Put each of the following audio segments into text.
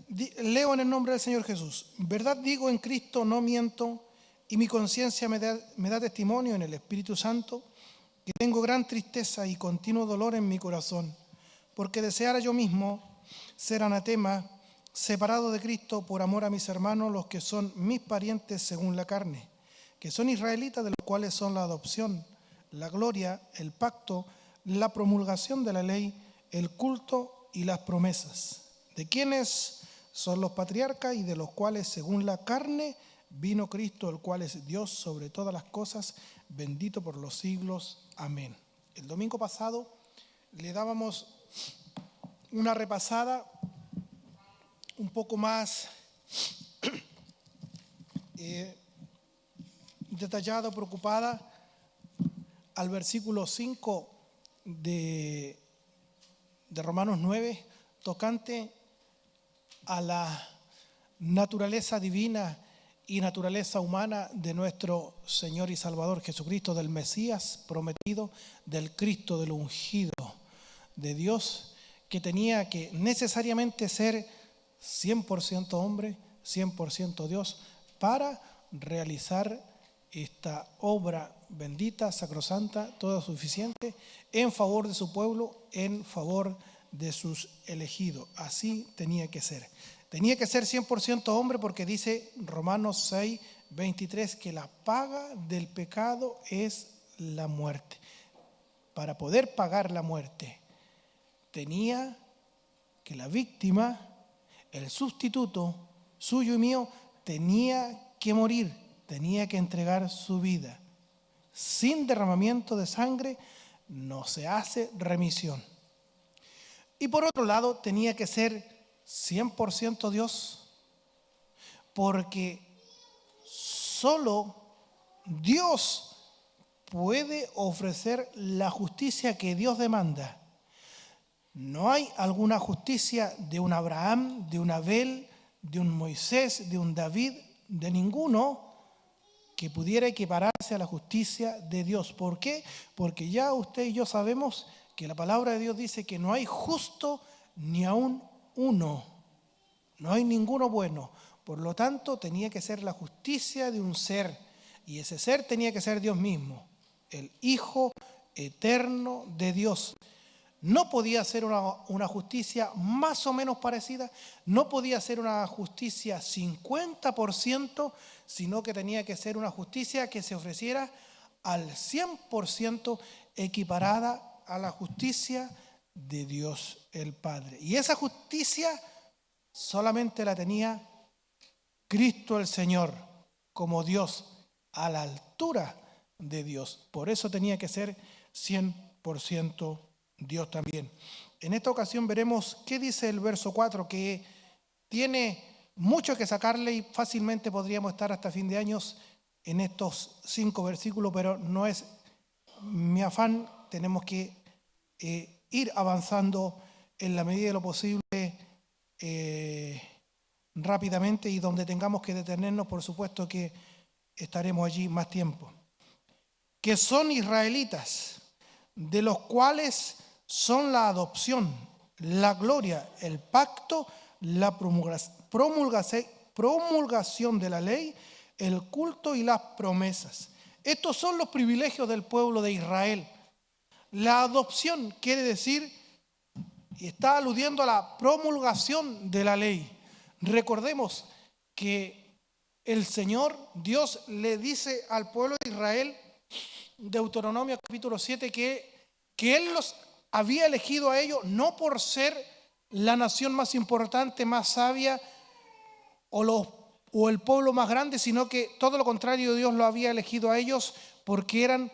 Leo en el nombre del Señor Jesús. Verdad digo, en Cristo no miento, y mi conciencia me da testimonio en el Espíritu Santo, que tengo gran tristeza y continuo dolor en mi corazón, porque deseara yo mismo ser anatema, separado de Cristo por amor a mis hermanos, los que son mis parientes según la carne, que son israelitas, de los cuales son la adopción, la gloria, el pacto, la promulgación de la ley, el culto y las promesas, de quienes son los patriarcas y de los cuales según la carne vino Cristo, el cual es Dios sobre todas las cosas, bendito por los siglos. Amén. El domingo pasado le dábamos una repasada un poco más detallada, preocupada, al versículo 5 de Romanos 9, tocante a la naturaleza divina y naturaleza humana de nuestro Señor y Salvador Jesucristo, del Mesías prometido, del Cristo, del ungido de Dios, que tenía que necesariamente ser 100% hombre, 100% Dios, para realizar esta obra bendita, sacrosanta, toda suficiente, en favor de su pueblo, en favor de sus elegidos. Así tenía que ser. Tenía que ser 100% hombre, porque dice Romanos 6, 23, que la paga del pecado es la muerte. Para poder pagar la muerte, tenía que la víctima, el sustituto suyo y mío, tenía que morir, tenía que entregar su vida. Sin derramamiento de sangre no se hace remisión. Y por otro lado, tenía que ser 100% Dios, porque solo Dios puede ofrecer la justicia que Dios demanda. No hay alguna justicia de un Abraham, de un Abel, de un Moisés, de un David, de ninguno que pudiera equipararse a la justicia de Dios. ¿Por qué? Porque ya usted y yo sabemos que la palabra de Dios dice que no hay justo ni aún uno. No hay ninguno bueno. Por lo tanto, tenía que ser la justicia de un ser. Y ese ser tenía que ser Dios mismo, el Hijo eterno de Dios. No podía ser una justicia más o menos parecida, no podía ser una justicia 50%, sino que tenía que ser una justicia que se ofreciera al 100%, equiparada a la justicia de Dios el Padre. Y esa justicia solamente la tenía Cristo el Señor, como Dios, a la altura de Dios. Por eso tenía que ser 100% Dios también. En esta ocasión veremos qué dice el verso 4, que tiene mucho que sacarle y fácilmente podríamos estar hasta fin de años en estos 5 versículos, pero no es mi afán. Tenemos que ir avanzando en la medida de lo posible rápidamente, y donde tengamos que detenernos, por supuesto que estaremos allí más tiempo. Que son israelitas, de los cuales son la adopción, la gloria, el pacto, la promulgación de la ley, el culto y las promesas. Estos son los privilegios del pueblo de Israel. La adopción quiere decir, y está aludiendo a la promulgación de la ley. Recordemos que el Señor Dios le dice al pueblo de Israel, Deuteronomio capítulo 7, que Él los había elegido a ellos no por ser la nación más importante, más sabia o el pueblo más grande, sino que todo lo contrario, Dios lo había elegido a ellos porque eran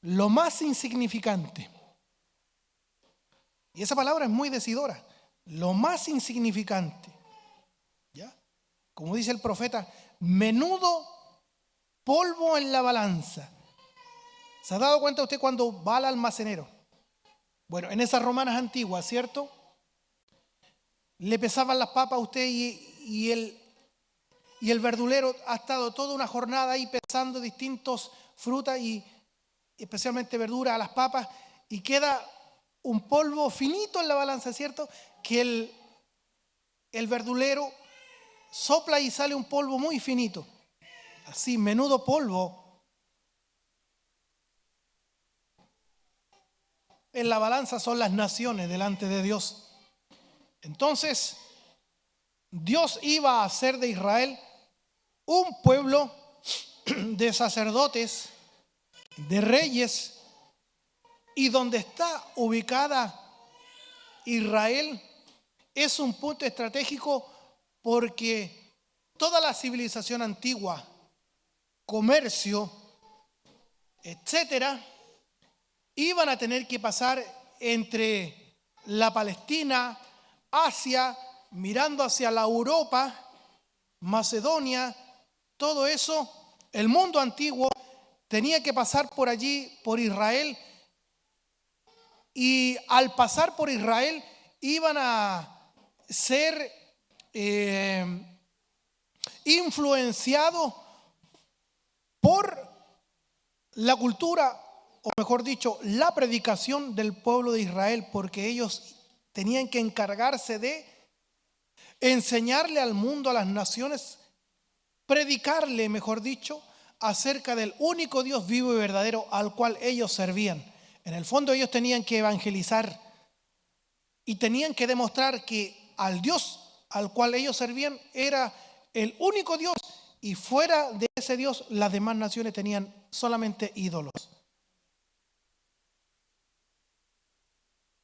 lo más insignificante. Y esa palabra es muy decidora, lo más insignificante. ¿Ya? Como dice el profeta, menudo polvo en la balanza. ¿Se ha dado cuenta usted cuando va al almacenero? Bueno, en esas romanas antiguas, ¿cierto? Le pesaban las papas a usted y el verdulero ha estado toda una jornada ahí pesando distintas frutas y especialmente verduras a las papas, y queda un polvo finito en la balanza, ¿cierto? Que el verdulero sopla y sale un polvo muy finito, así, menudo polvo. En la balanza son las naciones delante de Dios. Entonces, Dios iba a hacer de Israel un pueblo de sacerdotes, de reyes, y donde está ubicada Israel es un punto estratégico porque toda la civilización antigua, comercio, etcétera, iban a tener que pasar entre la Palestina, Asia, mirando hacia la Europa, Macedonia, todo eso, el mundo antiguo tenía que pasar por allí, por Israel, y al pasar por Israel iban a ser influenciados por la cultura, o mejor dicho, la predicación del pueblo de Israel, porque ellos tenían que encargarse de enseñarle al mundo, a las naciones, predicarle, mejor dicho, acerca del único Dios vivo y verdadero al cual ellos servían. En el fondo ellos tenían que evangelizar y tenían que demostrar que al Dios al cual ellos servían era el único Dios, y fuera de ese Dios las demás naciones tenían solamente ídolos.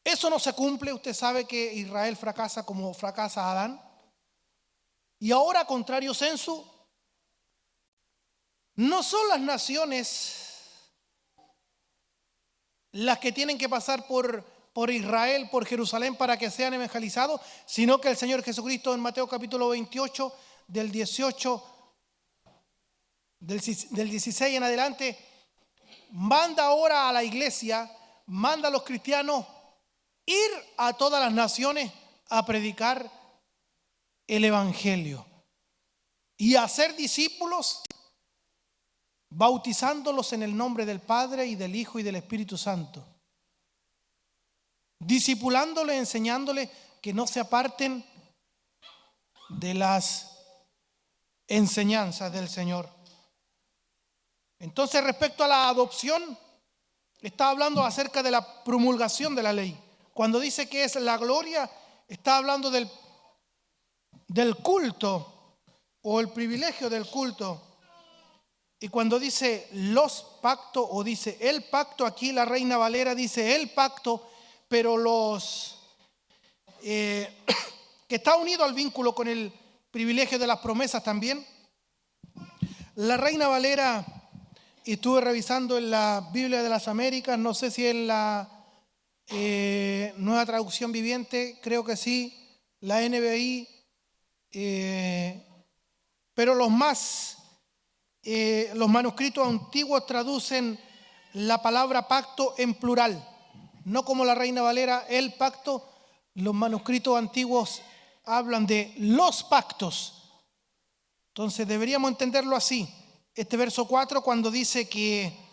Eso no se cumple. Usted sabe que Israel fracasa como fracasa Adán. Y ahora, contrario censo, no son las naciones las que tienen que pasar por Israel, por Jerusalén, para que sean evangelizados, sino que el Señor Jesucristo en Mateo capítulo 28, del 18, del 16 en adelante, manda ahora a la iglesia, manda a los cristianos ir a todas las naciones a predicar el evangelio y a hacer discípulos, bautizándolos en el nombre del Padre y del Hijo y del Espíritu Santo, discipulándoles, enseñándoles que no se aparten de las enseñanzas del Señor. Entonces, respecto a la adopción, está hablando acerca de la promulgación de la ley. Cuando dice que es la gloria, está hablando del culto o el privilegio del culto. Y cuando dice los pactos o dice el pacto, aquí la Reina Valera dice el pacto, pero los que está unido al vínculo con el privilegio de las promesas también. La Reina Valera, y estuve revisando en la Biblia de las Américas, no sé si en la Nueva Traducción Viviente, creo que sí, la NBI, pero los manuscritos antiguos traducen la palabra pacto en plural, no como la Reina Valera, el pacto. Los manuscritos antiguos hablan de los pactos. Entonces deberíamos entenderlo así. Este verso 4, cuando dice que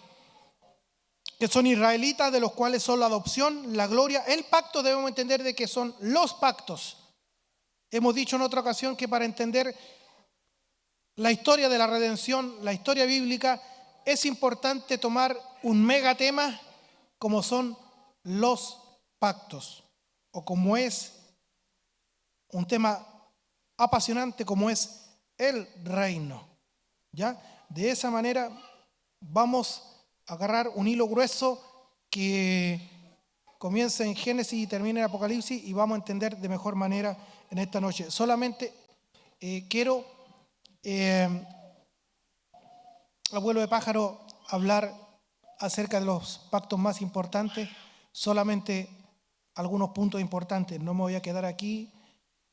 son israelitas, de los cuales son la adopción, la gloria, el pacto, debemos entender de que son los pactos. Hemos dicho en otra ocasión que para entender la historia de la redención, la historia bíblica, es importante tomar un megatema como son los pactos, o como es un tema apasionante como es el reino. ¿Ya? De esa manera vamos a agarrar un hilo grueso que comienza en Génesis y termina en Apocalipsis, y vamos a entender de mejor manera en esta noche. Solamente quiero, abuelo de pájaro, hablar acerca de los pactos más importantes, solamente algunos puntos importantes. No me voy a quedar aquí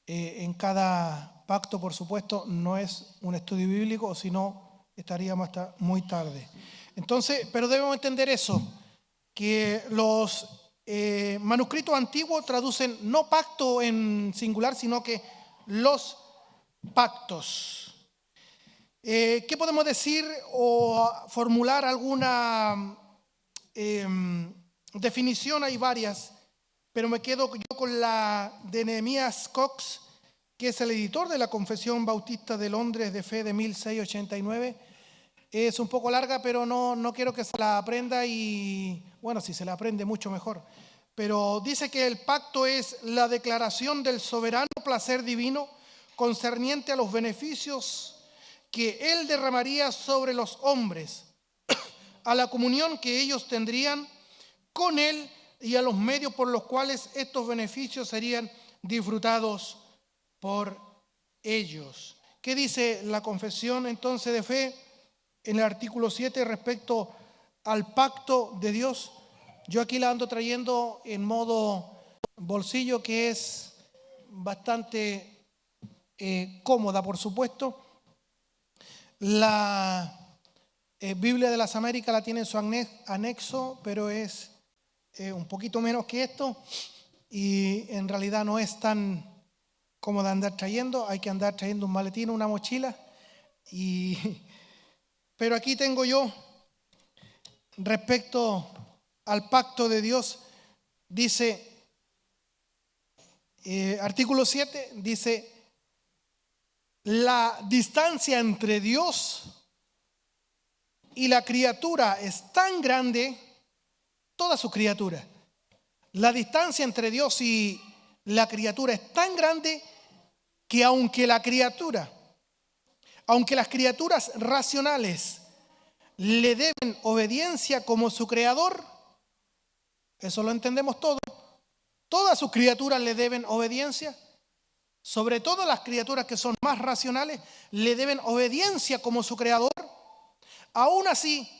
en cada pacto, por supuesto, no es un estudio bíblico, sino estaríamos hasta muy tarde. Entonces, pero debemos entender eso, que los manuscritos antiguos traducen no pacto en singular, sino que los pactos. ¿Qué podemos decir o formular alguna definición? Hay varias, pero me quedo yo con la de Nehemías Cox, que es el editor de la Confesión Bautista de Londres de Fe de 1689. Es un poco larga, pero no quiero que se la aprenda y, bueno, si se la aprende mucho mejor. Pero dice que el pacto es la declaración del soberano placer divino concerniente a los beneficios que Él derramaría sobre los hombres, a la comunión que ellos tendrían con Él y a los medios por los cuales estos beneficios serían disfrutados por ellos. ¿Qué dice la confesión entonces de fe en el artículo 7 respecto al pacto de Dios? Yo aquí la ando trayendo en modo bolsillo, que es bastante cómoda, por supuesto. La Biblia de las Américas la tiene en su anexo, pero es un poquito menos que esto y en realidad no es tan cómoda andar trayendo. Hay que andar trayendo un maletín, una mochila. Pero aquí tengo yo, respecto al pacto de Dios, dice, artículo 7, dice: la distancia entre Dios y la criatura es tan grande, toda su criatura. La distancia entre Dios y la criatura es tan grande que aunque las criaturas racionales le deben obediencia como su creador, eso lo entendemos todos, todas sus criaturas le deben obediencia, sobre todo las criaturas que son más racionales, le deben obediencia como su creador. Aún así,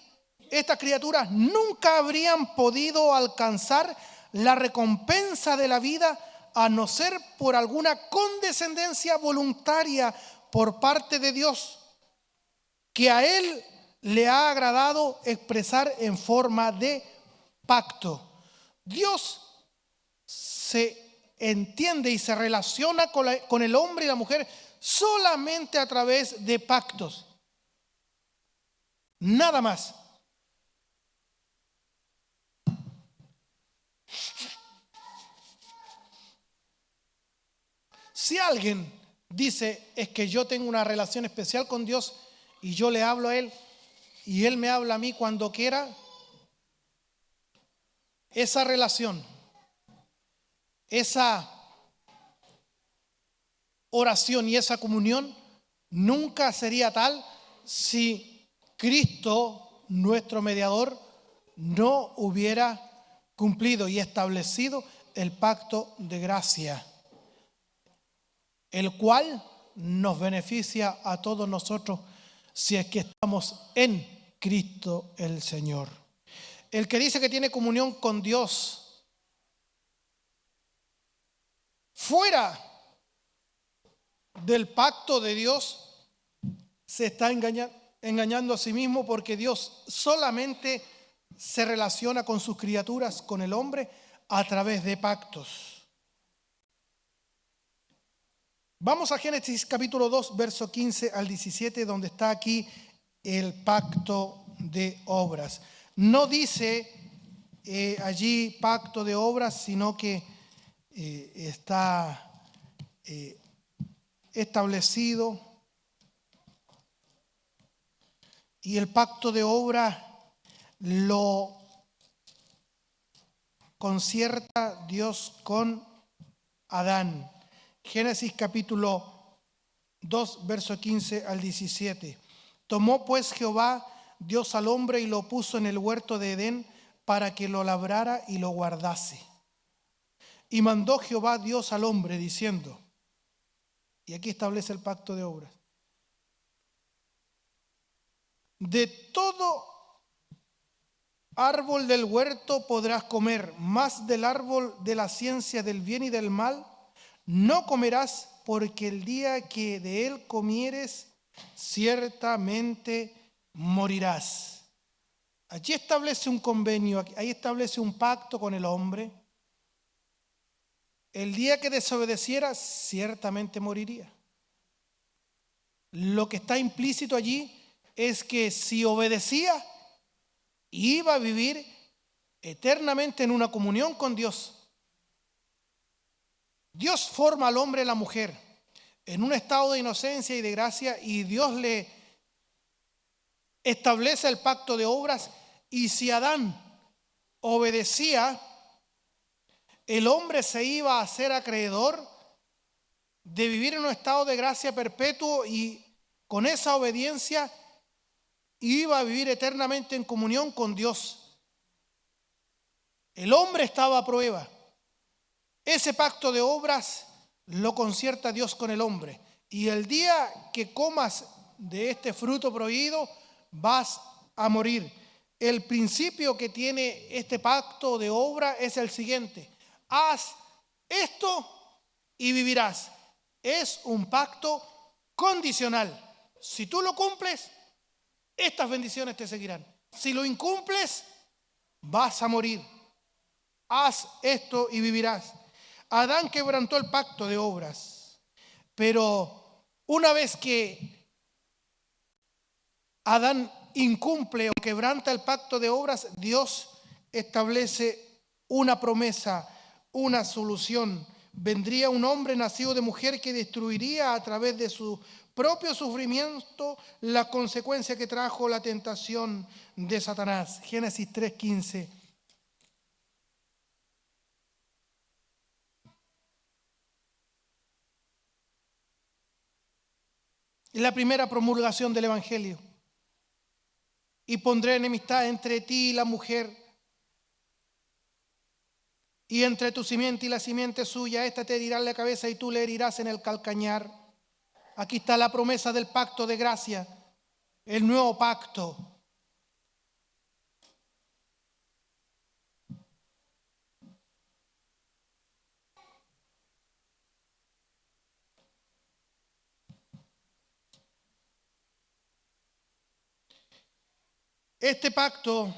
estas criaturas nunca habrían podido alcanzar la recompensa de la vida a no ser por alguna condescendencia voluntaria por parte de Dios, que a Él le ha agradado expresar en forma de pacto. Dios se entiende y se relaciona con el hombre y la mujer solamente a través de pactos. Nada más. Si alguien dice es que yo tengo una relación especial con Dios y yo le hablo a Él y Él me habla a mí cuando quiera, esa relación, esa oración y esa comunión nunca sería tal si Cristo, nuestro mediador, no hubiera cumplido y establecido el pacto de gracia, el cual nos beneficia a todos nosotros si es que estamos en Cristo el Señor. El que dice que tiene comunión con Dios fuera del pacto de Dios se está engañando a sí mismo, porque Dios solamente se relaciona con sus criaturas, con el hombre, a través de pactos. Vamos a Génesis capítulo 2, verso 15 al 17, donde está aquí el pacto de obras. No dice allí pacto de obras, sino que está establecido. Y el pacto de obra lo concierta Dios con Adán. Génesis capítulo 2, verso 15 al 17. Tomó pues Jehová Dios al hombre y lo puso en el huerto de Edén para que lo labrara y lo guardase. Y mandó Jehová Dios al hombre diciendo, y aquí establece el pacto de obras: de todo árbol del huerto podrás comer, mas del árbol de la ciencia del bien y del mal no comerás, porque el día que de él comieres, ciertamente morirás. Allí establece un convenio, ahí establece un pacto con el hombre. El día que desobedeciera, ciertamente moriría. Lo que está implícito allí es que si obedecía, iba a vivir eternamente en una comunión con Dios. Dios forma al hombre y la mujer. en un estado de inocencia y de gracia, y Dios le establece el pacto de obras. Y si Adán obedecía, el hombre se iba a ser acreedor de vivir en un estado de gracia perpetuo, y con esa obediencia iba a vivir eternamente en comunión con Dios. El hombre estaba a prueba. Ese pacto de obras lo concierta Dios con el hombre. Y el día que comas de este fruto prohibido, vas a morir. El principio que tiene este pacto de obra es el siguiente: haz esto y vivirás. Es un pacto condicional. Si tú lo cumples, estas bendiciones te seguirán. Si lo incumples, vas a morir. Haz esto y vivirás. Adán quebrantó el pacto de obras, pero una vez que Adán incumple o quebranta el pacto de obras, Dios establece una promesa, una solución. Vendría un hombre nacido de mujer que destruiría a través de su propio sufrimiento la consecuencia que trajo la tentación de Satanás. Génesis 3:15. La primera promulgación del Evangelio. Y pondré enemistad entre ti y la mujer, y entre tu simiente y la simiente suya. Esta te herirá en la cabeza y tú le herirás en el calcañar. Aquí está la promesa del pacto de gracia, el nuevo pacto. Este pacto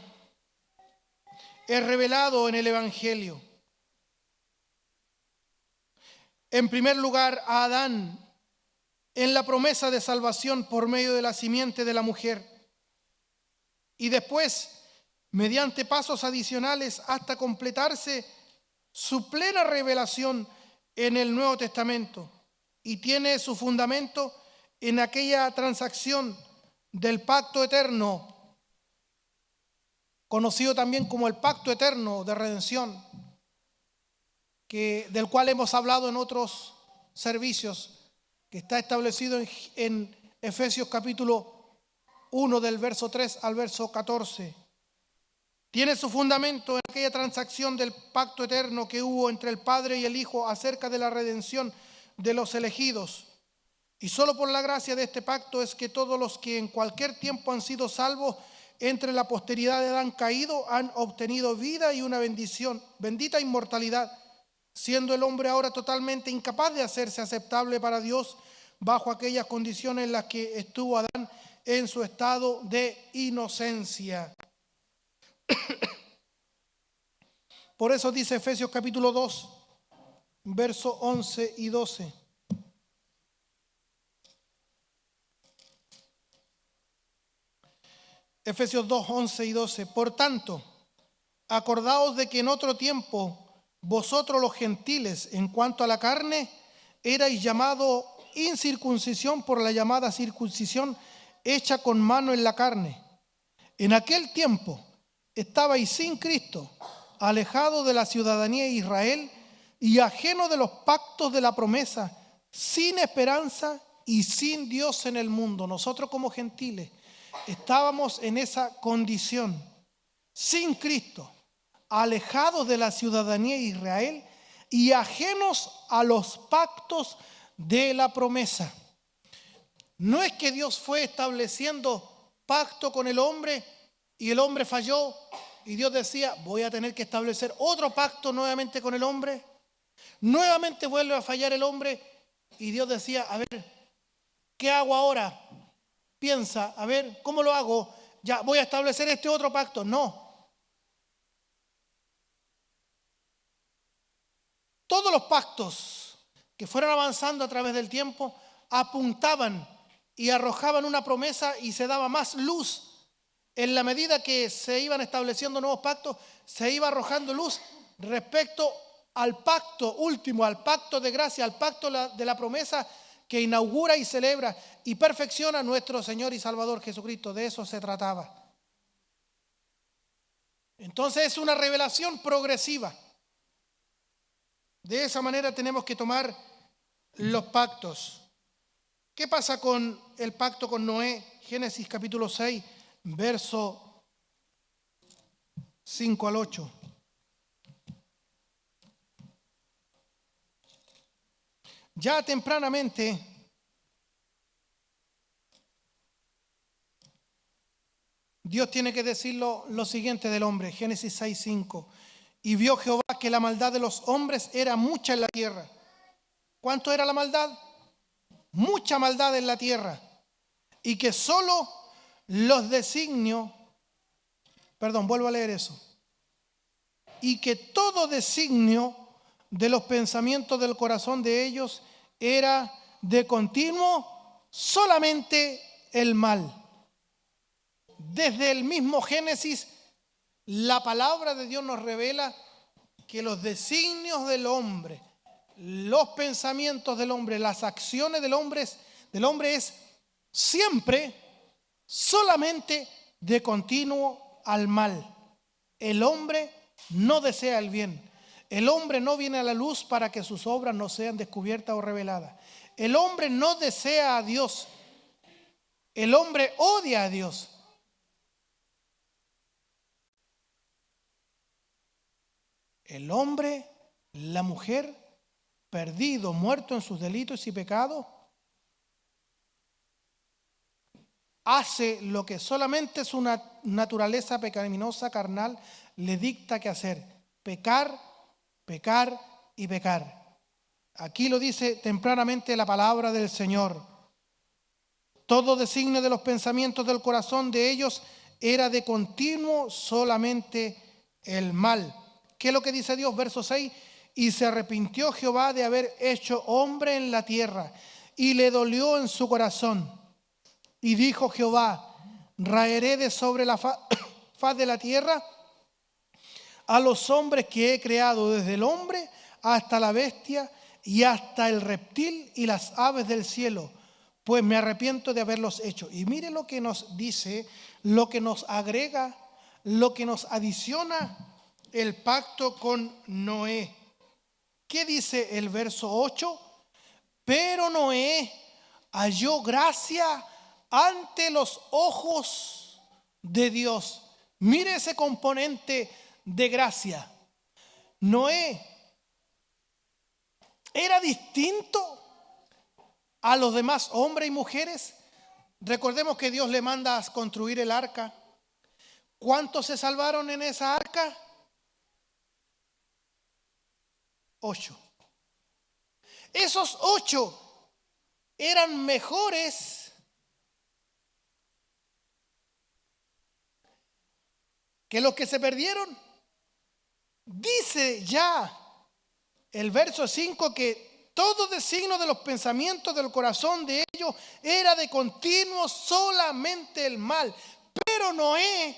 es revelado en el Evangelio. En primer lugar, a Adán en la promesa de salvación por medio de la simiente de la mujer, y después, mediante pasos adicionales, hasta completarse su plena revelación en el Nuevo Testamento, y tiene su fundamento en aquella transacción del pacto eterno, conocido también como el pacto eterno de redención, del cual hemos hablado en otros servicios, que está establecido en Efesios capítulo 1 del verso 3 al verso 14. Tiene su fundamento en aquella transacción del pacto eterno que hubo entre el Padre y el Hijo acerca de la redención de los elegidos. Y solo por la gracia de este pacto es que todos los que en cualquier tiempo han sido salvos entre la posteridad de Adán caído han obtenido vida y una bendición, bendita inmortalidad, siendo el hombre ahora totalmente incapaz de hacerse aceptable para Dios bajo aquellas condiciones en las que estuvo Adán en su estado de inocencia. Por eso dice Efesios capítulo 2, versos 11 y 12. Efesios 2, 11 y 12. Por tanto, acordaos de que en otro tiempo vosotros los gentiles, en cuanto a la carne, erais llamado incircuncisión por la llamada circuncisión hecha con mano en la carne. En aquel tiempo estabais sin Cristo, alejados de la ciudadanía de Israel y ajenos de los pactos de la promesa, sin esperanza y sin Dios en el mundo. Nosotros como gentiles estábamos en esa condición, sin Cristo, alejados de la ciudadanía de Israel y ajenos a los pactos de la promesa. No es que Dios fue estableciendo pacto con el hombre y el hombre falló y Dios decía, voy a tener que establecer otro pacto nuevamente con el hombre. Nuevamente vuelve a fallar el hombre y Dios decía, a ver, ¿qué hago ahora? Piensa, a ver, ¿cómo lo hago? Ya voy a establecer este otro pacto. No. Todos los pactos que fueron avanzando a través del tiempo apuntaban y arrojaban una promesa y se daba más luz. En la medida que se iban estableciendo nuevos pactos, se iba arrojando luz respecto al pacto último, al pacto de gracia, al pacto de la promesa que inaugura y celebra y perfecciona nuestro Señor y Salvador Jesucristo. De eso se trataba. Entonces es una revelación progresiva. De esa manera tenemos que tomar los pactos. ¿Qué pasa con el pacto con Noé? Génesis capítulo 6, verso 5 al 8. Ya tempranamente Dios tiene que decir lo siguiente del hombre. Génesis 6, 5. Y vio Jehová que la maldad de los hombres era mucha en la tierra. ¿Cuánto era la maldad? Mucha maldad en la tierra. Y que solo los designios, vuelvo a leer eso. Y que todo designio de los pensamientos del corazón de ellos era de continuo solamente el mal. Desde el mismo Génesis, la palabra de Dios nos revela que los designios del hombre, los pensamientos del hombre, las acciones del hombre es siempre solamente de continuo al mal. El hombre no desea el bien. El hombre no viene a la luz para que sus obras no sean descubiertas o reveladas. El hombre no desea a Dios. El hombre odia a Dios. El hombre, la mujer, perdido, muerto en sus delitos y pecados, hace lo que solamente su naturaleza pecaminosa carnal le dicta que hacer: pecar, pecar y pecar. Aquí lo dice tempranamente la palabra del Señor. Todo designio de los pensamientos del corazón de ellos era de continuo solamente el mal. ¿Qué es lo que dice Dios? Verso 6. Y se arrepintió Jehová de haber hecho hombre en la tierra, y le dolió en su corazón. Y dijo Jehová: raeré de sobre la faz de la tierra a los hombres que he creado, desde el hombre hasta la bestia y hasta el reptil y las aves del cielo, pues me arrepiento de haberlos hecho. Y mire lo que nos dice, lo que nos agrega, lo que nos adiciona el pacto con Noé. ¿Qué dice el verso 8? Pero Noé halló gracia ante los ojos de Dios. Mire ese componente de gracia. Noé era distinto a los demás hombres y mujeres. Recordemos que Dios le manda a construir el arca. ¿Cuántos se salvaron en esa arca? 8. Esos 8 eran mejores que los que se perdieron. Dice ya el verso 5 que todo designio de los pensamientos del corazón de ellos era de continuo solamente el mal. Pero Noé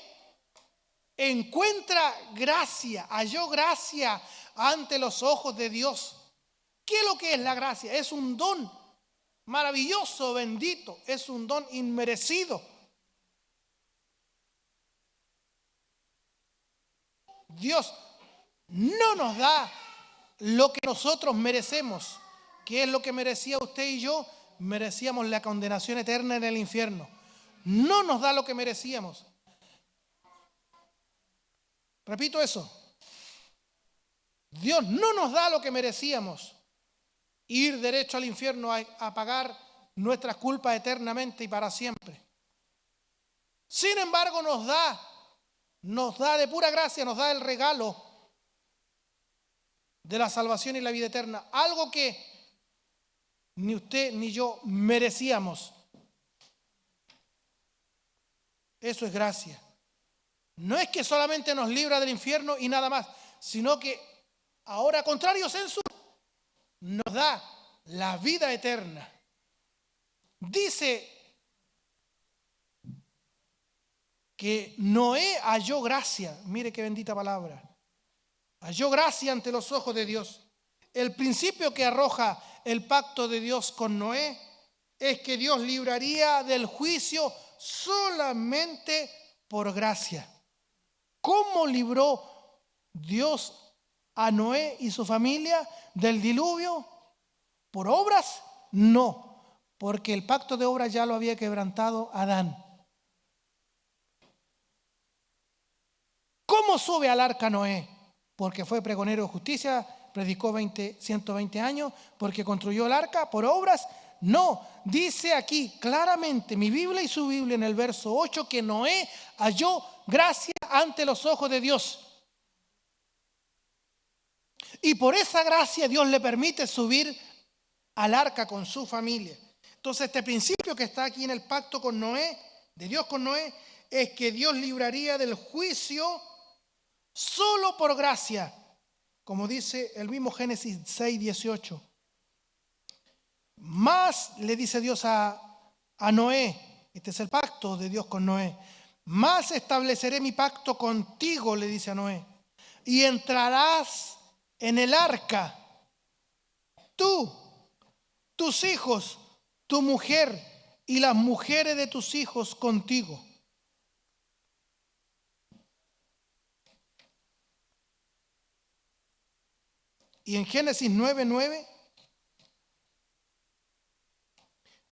encuentra gracia, halló gracia ante los ojos de Dios. ¿Qué es lo que es la gracia? Es un don maravilloso, bendito, es un don inmerecido. Dios no nos da lo que nosotros merecemos. ¿Qué es lo que merecía usted y yo? Merecíamos la condenación eterna en el infierno. No nos da lo que merecíamos. Repito eso. Dios no nos da lo que merecíamos: ir derecho al infierno a pagar nuestras culpas eternamente y para siempre. Sin embargo, nos da de pura gracia, nos da el regalo de la salvación y la vida eterna, algo que ni usted ni yo merecíamos. Eso es gracia. No es que solamente nos libra del infierno y nada más, sino que ahora, contrario censo, nos da la vida eterna. Dice que Noé halló gracia. Mire qué bendita palabra. Halló gracia ante los ojos de Dios. El principio que arroja el pacto de Dios con Noé es que Dios libraría del juicio solamente por gracia. ¿Cómo libró Dios a Noé y su familia del diluvio? ¿Por obras? No, porque el pacto de obras ya lo había quebrantado Adán. ¿Cómo sube al arca Noé? Porque fue pregonero de justicia, predicó 120 años, porque construyó el arca. ¿Por obras? No, dice aquí claramente mi Biblia y su Biblia en el verso 8 que Noé halló gracia ante los ojos de Dios. Y por esa gracia Dios le permite subir al arca con su familia. Entonces este principio que está aquí en el pacto con Noé, de Dios con Noé, es que Dios libraría del juicio solo por gracia, como dice el mismo Génesis 6:18. Más le dice Dios a Noé, este es el pacto de Dios con Noé, más estableceré mi pacto contigo, le dice a Noé, y entrarás en el arca, tú, tus hijos, tu mujer y las mujeres de tus hijos contigo. Y en Génesis 9:9,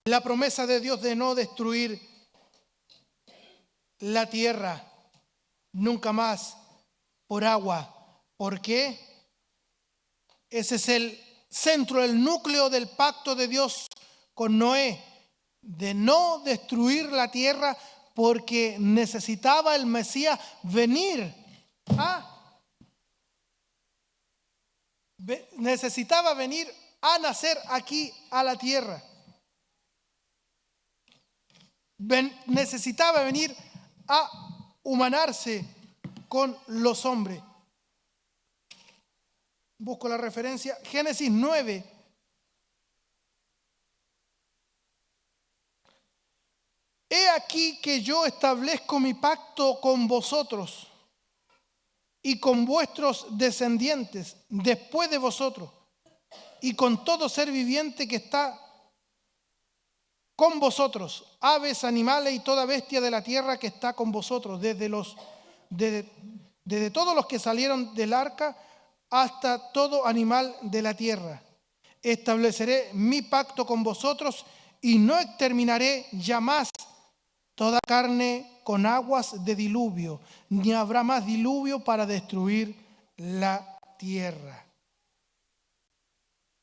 la promesa de Dios de no destruir la tierra nunca más por agua. ¿Por qué? Ese es el centro, el núcleo del pacto de Dios con Noé, de no destruir la tierra porque necesitaba el Mesías venir necesitaba venir a nacer aquí a la tierra. Necesitaba venir a humanarse con los hombres. Busco la referencia, Génesis 9. He aquí que yo establezco mi pacto con vosotros y con vuestros descendientes después de vosotros y con todo ser viviente que está con vosotros, aves, animales y toda bestia de la tierra que está con vosotros, desde todos los que salieron del arca hasta todo animal de la tierra. Estableceré mi pacto con vosotros y no exterminaré ya más toda carne con aguas de diluvio, ni habrá más diluvio para destruir la tierra.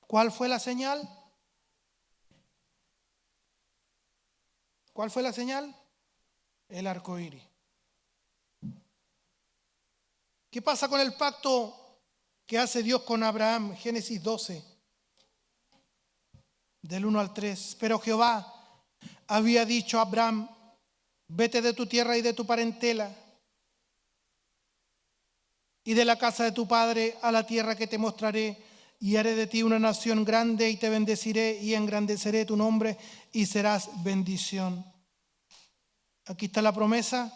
¿Cuál fue la señal? ¿Cuál fue la señal? El arco iris. ¿Qué pasa con el pacto que hace Dios con Abraham? Génesis 12, del 1 al 3. Pero Jehová había dicho a Abraham: vete de tu tierra y de tu parentela y de la casa de tu padre a la tierra que te mostraré, y haré de ti una nación grande y te bendeciré y engrandeceré tu nombre y serás bendición. Aquí está la promesa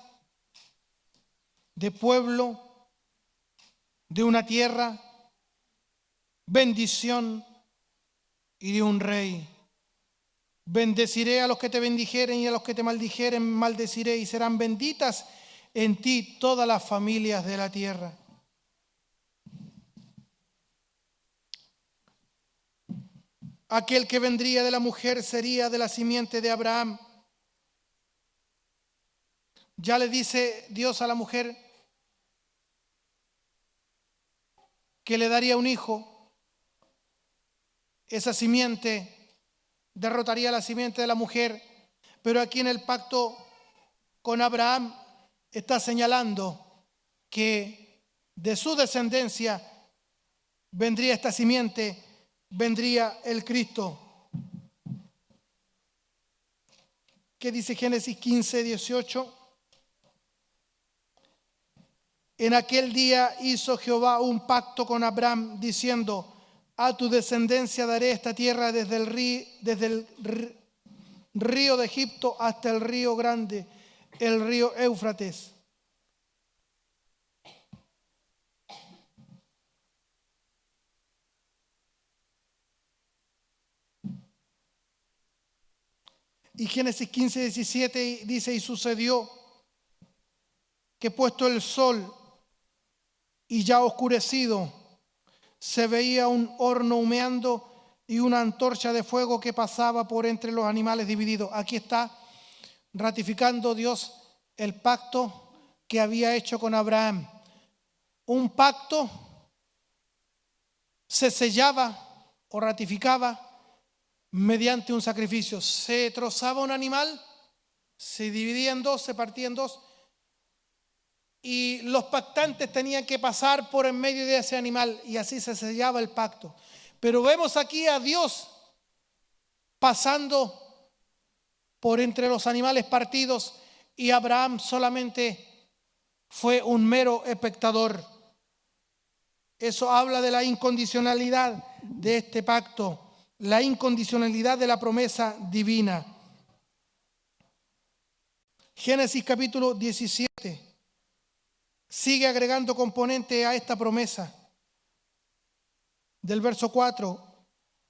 de pueblo, de una tierra, bendición y de un rey. Bendeciré a los que te bendijeren y a los que te maldijeren maldeciré, y serán benditas en ti todas las familias de la tierra. Aquel que vendría de la mujer sería de la simiente de Abraham. Ya le dice Dios a la mujer que le daría un hijo. Esa simiente derrotaría la simiente de la mujer, pero aquí en el pacto con Abraham está señalando que de su descendencia vendría esta simiente, vendría el Cristo. ¿Qué dice Génesis 15:18? En aquel día hizo Jehová un pacto con Abraham, diciendo: a tu descendencia daré esta tierra desde el río de Egipto hasta el río grande, el río Éufrates. Y Génesis 15, 17 dice: y sucedió que puesto el sol y ya oscurecido, se veía un horno humeando y una antorcha de fuego que pasaba por entre los animales divididos. Aquí está ratificando Dios el pacto que había hecho con Abraham. Un pacto se sellaba o ratificaba mediante un sacrificio. Se trozaba un animal, se dividía en dos, se partía en dos, y los pactantes tenían que pasar por en medio de ese animal, y así se sellaba el pacto. Pero vemos aquí a Dios pasando por entre los animales partidos, y Abraham solamente fue un mero espectador. Eso habla de la incondicionalidad de este pacto, la incondicionalidad de la promesa divina. Génesis capítulo 17 sigue agregando componente a esta promesa. Del verso 4: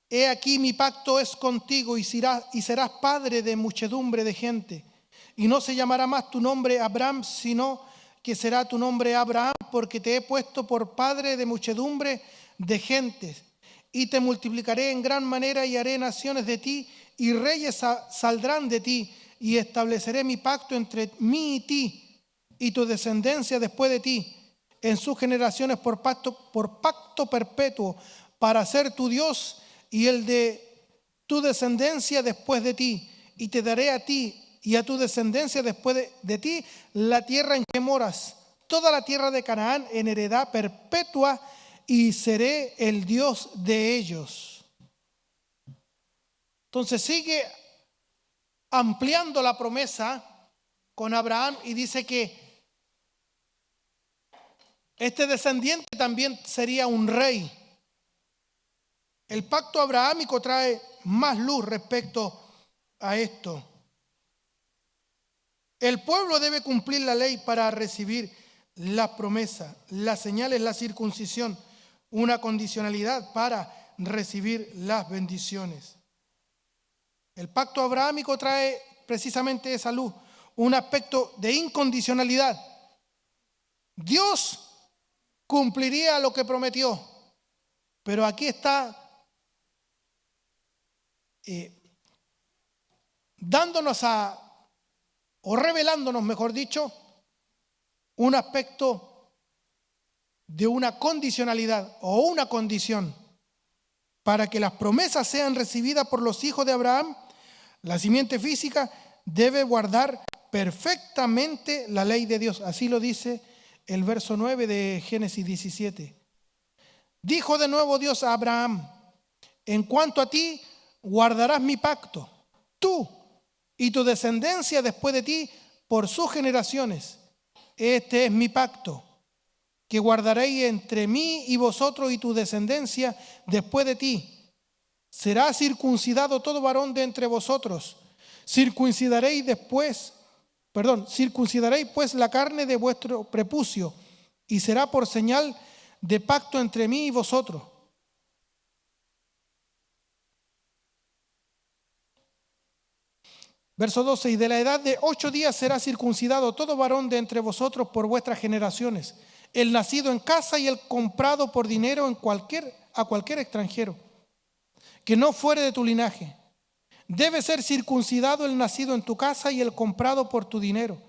he aquí mi pacto es contigo y serás padre de muchedumbre de gente. Y no se llamará más tu nombre Abraham, sino que será tu nombre Abraham, porque te he puesto por padre de muchedumbre de gentes. Y te multiplicaré en gran manera y haré naciones de ti, y reyes saldrán de ti, y estableceré mi pacto entre mí y ti y tu descendencia después de ti, en sus generaciones por pacto perpetuo, para ser tu Dios y el de tu descendencia después de ti. Y te daré a ti y a tu descendencia después de ti la tierra en que moras, toda la tierra de Canaán en heredad perpetua, y seré el Dios de ellos. Entonces sigue ampliando la promesa con Abraham y dice que este descendiente también sería un rey. El pacto abrahámico trae más luz respecto a esto. El pueblo debe cumplir la ley para recibir la promesa. La señal es la circuncisión, una condicionalidad para recibir las bendiciones. El pacto abrahámico trae precisamente esa luz, un aspecto de incondicionalidad. Dios cumpliría lo que prometió, pero aquí está revelándonos, mejor dicho, un aspecto de una condicionalidad o una condición. Para que las promesas sean recibidas por los hijos de Abraham, la simiente física debe guardar perfectamente la ley de Dios. Así lo dice el verso 9 de Génesis 17. Dijo de nuevo Dios a Abraham: en cuanto a ti, guardarás mi pacto, tú y tu descendencia después de ti por sus generaciones. Este es mi pacto, que guardaréis entre mí y vosotros y tu descendencia después de ti. Será circuncidado todo varón de entre vosotros. Circuncidaréis pues la carne de vuestro prepucio, y será por señal de pacto entre mí y vosotros. Verso 12: y de la edad de 8 días será circuncidado todo varón de entre vosotros por vuestras generaciones, el nacido en casa y el comprado por dinero a cualquier extranjero, que no fuere de tu linaje. Debe ser circuncidado el nacido en tu casa y el comprado por tu dinero.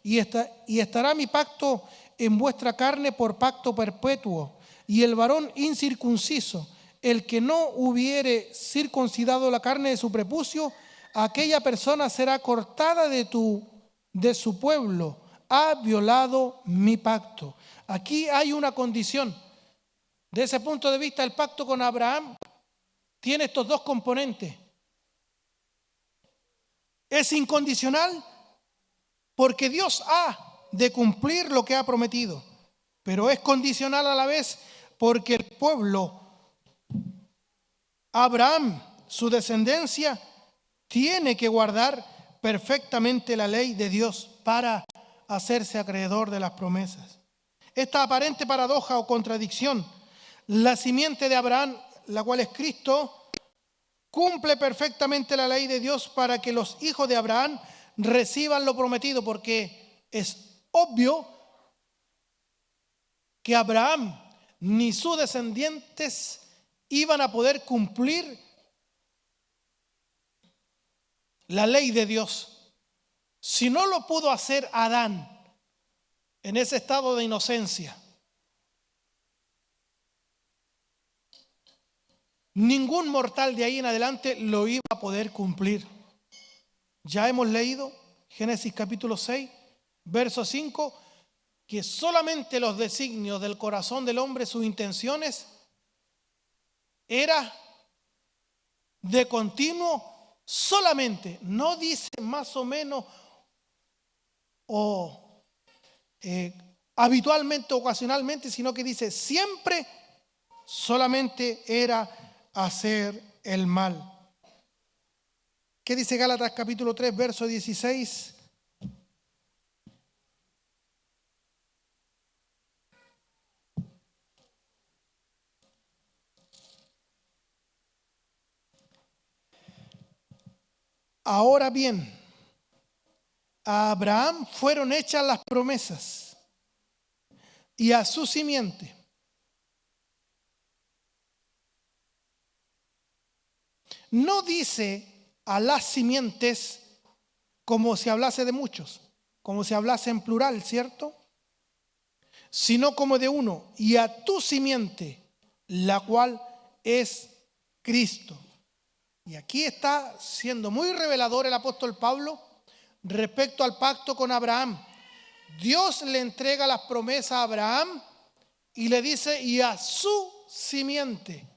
Y estará mi pacto en vuestra carne por pacto perpetuo. Y el varón incircunciso, el que no hubiere circuncidado la carne de su prepucio, aquella persona será cortada de su pueblo. Ha violado mi pacto. Aquí hay una condición. De ese punto de vista, el pacto con Abraham tiene estos dos componentes. Es incondicional porque Dios ha de cumplir lo que ha prometido, pero es condicional a la vez porque el pueblo, Abraham, su descendencia, tiene que guardar perfectamente la ley de Dios para hacerse acreedor de las promesas. Esta aparente paradoja o contradicción, la simiente de Abraham, la cual es Cristo, cumple perfectamente la ley de Dios para que los hijos de Abraham reciban lo prometido, porque es obvio que Abraham ni sus descendientes iban a poder cumplir la ley de Dios. Si no lo pudo hacer Adán en ese estado de inocencia, ningún mortal de ahí en adelante lo iba a poder cumplir. Ya hemos leído Génesis capítulo 6, verso 5, que solamente los designios del corazón del hombre, sus intenciones, era de continuo solamente. No dice más o menos o habitualmente, ocasionalmente, sino que dice siempre solamente era hacer el mal. ¿Qué dice Gálatas capítulo 3, verso 16? Ahora bien, a Abraham fueron hechas las promesas y a su simiente. No dice a las simientes como si hablase de muchos, como si hablase en plural, ¿cierto? Sino como de uno, y a tu simiente, la cual es Cristo. Y aquí está siendo muy revelador el apóstol Pablo respecto al pacto con Abraham. Dios le entrega las promesas a Abraham y le dice, y a su simiente.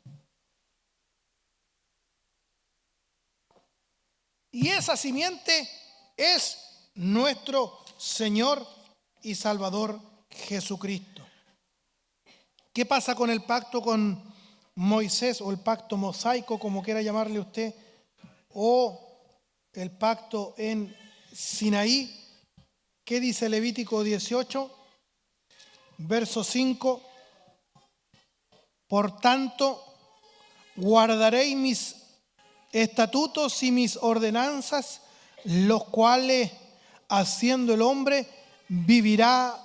Y esa simiente es nuestro Señor y Salvador Jesucristo. ¿Qué pasa con el pacto con Moisés o el pacto mosaico, como quiera llamarle usted, o el pacto en Sinaí? ¿Qué dice Levítico 18, verso 5? Por tanto, guardaréis mis estatutos y mis ordenanzas, los cuales, haciendo el hombre, vivirá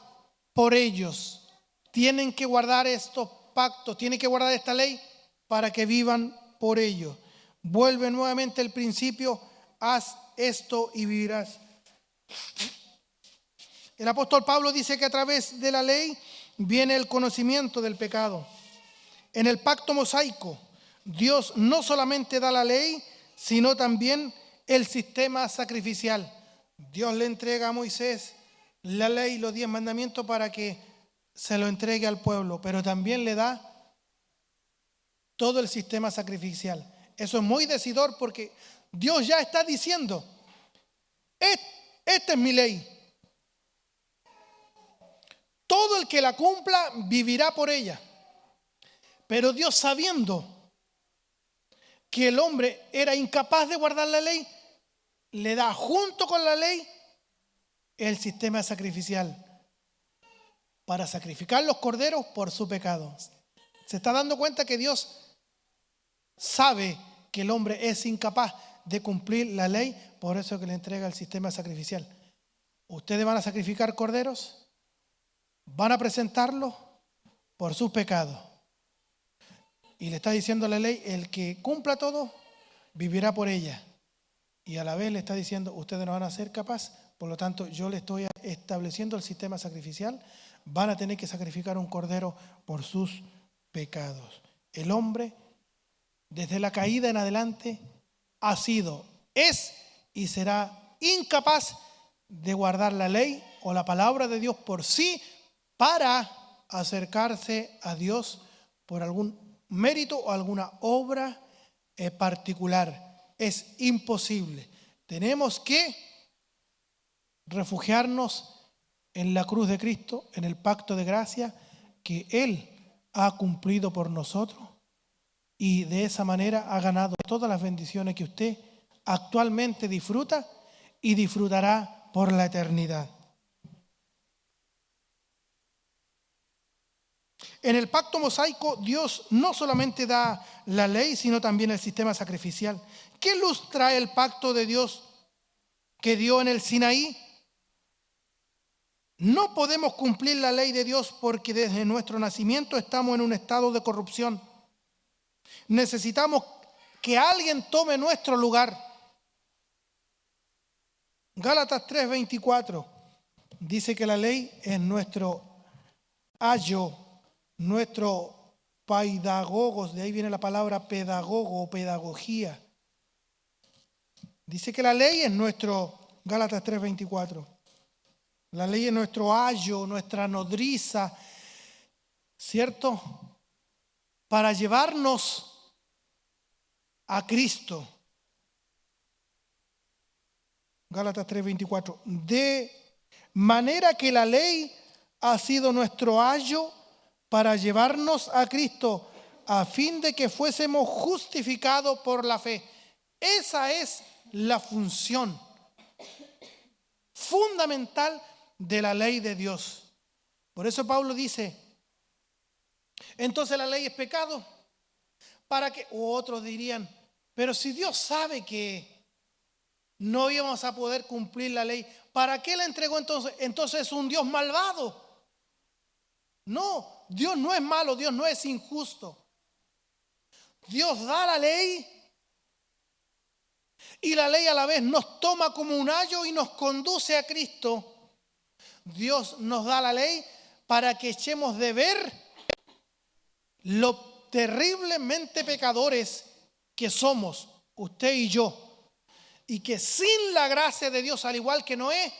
por ellos. Tienen que guardar estos pactos, tienen que guardar esta ley para que vivan por ellos. Vuelve nuevamente el principio, haz esto y vivirás. El apóstol Pablo dice que a través de la ley viene el conocimiento del pecado. En el pacto mosaico, Dios no solamente da la ley, sino también el sistema sacrificial. Dios le entrega a Moisés la ley, los 10 mandamientos para que se lo entregue al pueblo, pero también le da todo el sistema sacrificial. Eso es muy decidor porque Dios ya está diciendo, esta es mi ley. Todo el que la cumpla vivirá por ella. Pero Dios, sabiendo que el hombre era incapaz de guardar la ley, le da junto con la ley el sistema sacrificial para sacrificar los corderos por su pecado. Se está dando cuenta que Dios sabe que el hombre es incapaz de cumplir la ley, por eso que le entrega el sistema sacrificial. Ustedes van a sacrificar corderos, van a presentarlos por sus pecados. Y le está diciendo la ley, el que cumpla todo, vivirá por ella. Y a la vez le está diciendo, ustedes no van a ser capaces, por lo tanto yo le estoy estableciendo el sistema sacrificial, van a tener que sacrificar un cordero por sus pecados. El hombre, desde la caída en adelante, ha sido, es y será incapaz de guardar la ley o la palabra de Dios por sí para acercarse a Dios por algún mérito o alguna obra particular. Es imposible. Tenemos que refugiarnos en la cruz de Cristo, en el pacto de gracia que Él ha cumplido por nosotros y de esa manera ha ganado todas las bendiciones que usted actualmente disfruta y disfrutará por la eternidad. En el pacto mosaico, Dios no solamente da la ley, sino también el sistema sacrificial. ¿Qué luz trae el pacto de Dios que dio en el Sinaí? No podemos cumplir la ley de Dios porque desde nuestro nacimiento estamos en un estado de corrupción. Necesitamos que alguien tome nuestro lugar. Gálatas 3:24 dice que la ley es nuestro ayo, nuestro paidagogos, de ahí viene la palabra pedagogo o pedagogía. Dice que la ley es nuestro, Gálatas 3:24. La ley es nuestro ayo, nuestra nodriza, ¿cierto? Para llevarnos a Cristo. Gálatas 3:24. De manera que la ley ha sido nuestro ayo para llevarnos a Cristo, a fin de que fuésemos justificados por la fe. Esa es la función fundamental de la ley de Dios. Por eso Pablo dice, entonces la ley es pecado. ¿Para qué? O otros dirían, pero si Dios sabe que no íbamos a poder cumplir la ley, ¿para qué la entregó entonces? Entonces es un Dios malvado. No, Dios no es malo, Dios no es injusto. Dios da la ley y la ley a la vez nos toma como un ayo y nos conduce a Cristo. Dios nos da la ley para que echemos de ver lo terriblemente pecadores que somos, usted y yo. Y que sin la gracia de Dios, al igual que Noé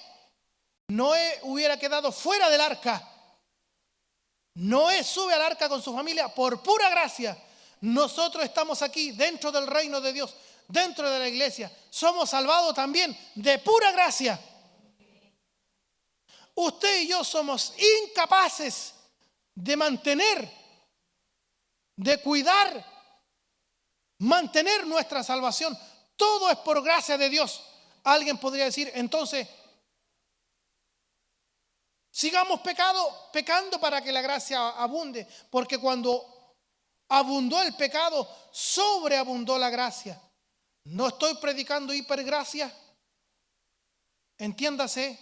hubiera quedado fuera del arca. Noé sube al arca con su familia por pura gracia. Nosotros estamos aquí dentro del reino de Dios, dentro de la iglesia. Somos salvados también de pura gracia. Usted y yo somos incapaces de mantener, de cuidar, mantener nuestra salvación. Todo es por gracia de Dios. Alguien podría decir, entonces, sigamos pecando para que la gracia abunde. Porque cuando abundó el pecado, sobreabundó la gracia. No estoy predicando hipergracia. Entiéndase.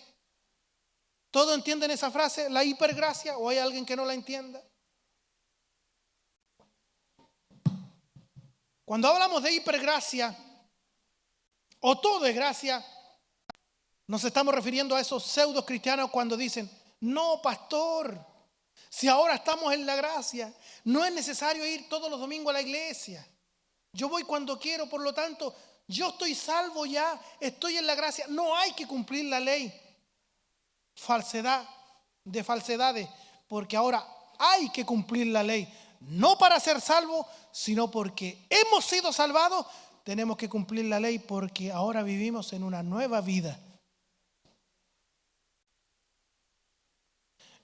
¿Todos entienden esa frase, la hipergracia? ¿O hay alguien que no la entienda? Cuando hablamos de hipergracia, o todo es gracia, nos estamos refiriendo a esos pseudos cristianos cuando dicen, no, pastor, si ahora estamos en la gracia, no es necesario ir todos los domingos a la iglesia. Yo voy cuando quiero, por lo tanto, yo estoy salvo ya, estoy en la gracia, no hay que cumplir la ley. Falsedad de falsedades, porque ahora hay que cumplir la ley, no para ser salvo, sino porque hemos sido salvados. Tenemos que cumplir la ley porque ahora vivimos en una nueva vida.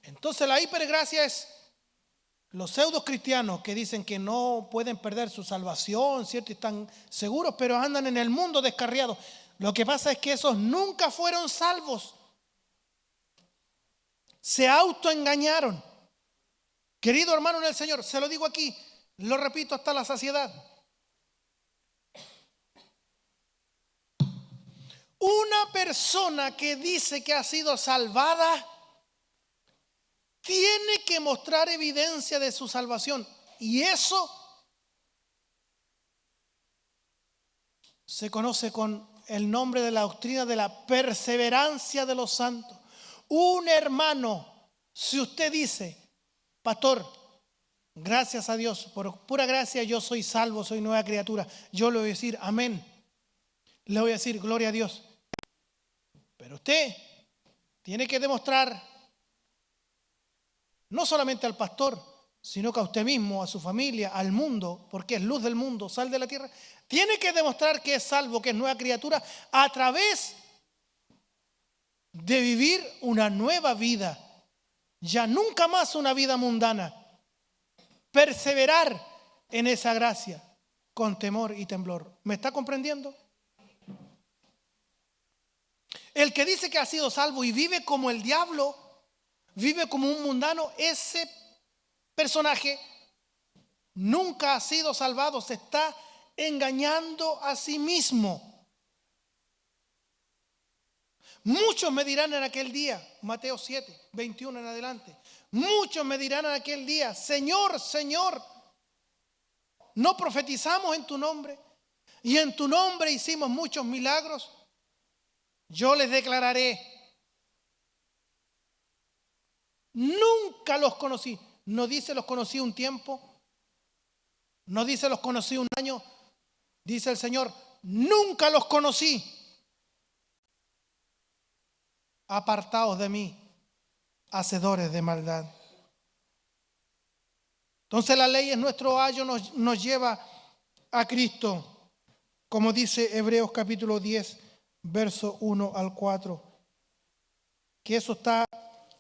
Entonces la hipergracia es los pseudos cristianos que dicen que no pueden perder su salvación, ¿cierto? Y están seguros, pero andan en el mundo descarriados. Lo que pasa es que esos nunca fueron salvos. Se autoengañaron. Querido hermano en el Señor, se lo digo aquí, lo repito hasta la saciedad. Una persona que dice que ha sido salvada tiene que mostrar evidencia de su salvación. Y eso se conoce con el nombre de la doctrina de la perseverancia de los santos. Un hermano, si usted dice, pastor, gracias a Dios, por pura gracia yo soy salvo, soy nueva criatura, yo le voy a decir amén. Le voy a decir gloria a Dios. Pero usted tiene que demostrar, no solamente al pastor, sino que a usted mismo, a su familia, al mundo, porque es luz del mundo, sal de la tierra, tiene que demostrar que es salvo, que es nueva criatura, a través de vivir una nueva vida, ya nunca más una vida mundana, perseverar en esa gracia con temor y temblor. ¿Me está comprendiendo? El que dice que ha sido salvo y vive como el diablo, vive como un mundano, ese personaje nunca ha sido salvado, se está engañando a sí mismo. Muchos me dirán en aquel día, Mateo 7, 21 en adelante, muchos me dirán en aquel día, Señor, Señor, ¿no profetizamos en tu nombre? Y en tu nombre hicimos muchos milagros. Yo les declararé, nunca los conocí. No dice los conocí un tiempo, no dice los conocí un año, dice el Señor, nunca los conocí. Apartaos de mí, hacedores de maldad. Entonces la ley es nuestro ayo, nos lleva a Cristo, como dice Hebreos capítulo 10, verso 1 al 4, que eso está